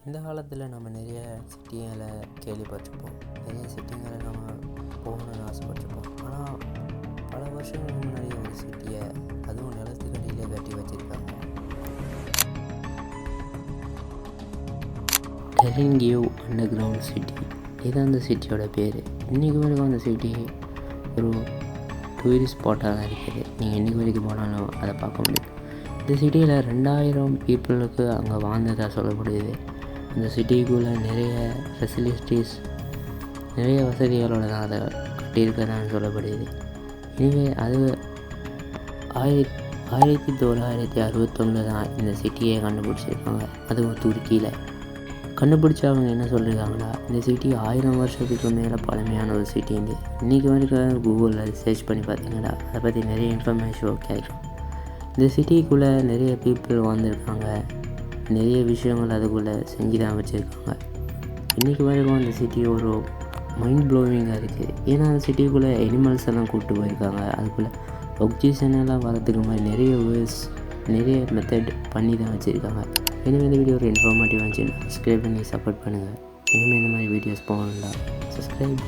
இந்த காலத்தில் நம்ம நிறைய சிட்டிகளை கேள்விப்பட்டிருப்போம், நிறைய சிட்டிங்களை நம்ம போகணுன்னு ஆசைப்பட்டிருப்போம். ஆனால் பல வருஷங்களுக்கு முன்னாடி ஒரு சிட்டியை அதுவும் நிலத்துக்கடியிலே கட்டி வச்சுருக்காங்க. டெரிங்கியூ அண்டர் கிரவுண்ட் சிட்டி, இதுதான் அந்த சிட்டியோட பேர். இன்றைக்கு வரைக்கும் அந்த சிட்டி ஒரு டூரிஸ்ட் ஸ்பாட்டாக தான் இருக்குது. நீங்கள் இன்றைக்கி வரைக்கும் போனாலும் அதை பார்க்க முடியும். இந்த சிட்டியில் 2000 பீப்புளுக்கு அங்கே வாழ்ந்ததாக சொல்லப்படுது. அந்த சிட்டிக்குள்ளே நிறைய ஃபெசிலிட்டிஸ், நிறைய வசதிகளோடு தான் அதை கட்டியிருக்கதான் சொல்லப்படுது. எனவே அது 1961 தான் இந்த சிட்டியை கண்டுபிடிச்சிருக்காங்க. அதுவும் துருக்கியில் கண்டுபிடிச்சவங்க என்ன சொல்லியிருக்காங்களா, இந்த சிட்டி 1000 வருஷத்துக்கு மேலே பழமையான ஒரு சிட்டி. இன்றைக்கி வரைக்கும் கூகுளில் சர்ச் பண்ணி பார்த்தீங்கன்னா அதை பற்றி நிறைய இன்ஃபர்மேஷன் கிடைக்கும். இந்த சிட்டிக்குள்ளே நிறைய பீப்புள் வாழ்ந்துருக்காங்க, நிறைய விஷயங்கள் அதுக்குள்ளே செஞ்சு தான் வச்சுருக்காங்க. இன்றைக்கி வரைக்கும் அந்த சிட்டி ஒரு மைண்ட் ப்ளோவிங்காக இருக்குது. ஏன்னா அந்த சிட்டிக்குள்ளே அனிமல்ஸ் எல்லாம் கூப்பிட்டு போயிருக்காங்க. அதுக்குள்ளே ஆக்சிஜன் எல்லாம் வரதுக்கு மாதிரி நிறைய வேர்ஸ், நிறைய மெத்தட் பண்ணி தான் வச்சுருக்காங்க. இனிமேல் இந்த வீடியோ ஒரு இன்ஃபார்மேட்டிவ் இருந்துச்சுன்னா சப்ஸ்கிரைப் பண்ணி சப்போர்ட் பண்ணுங்கள். இனிமேல் இந்த மாதிரி வீடியோஸ் போகணும்னா சப்ஸ்கிரைப்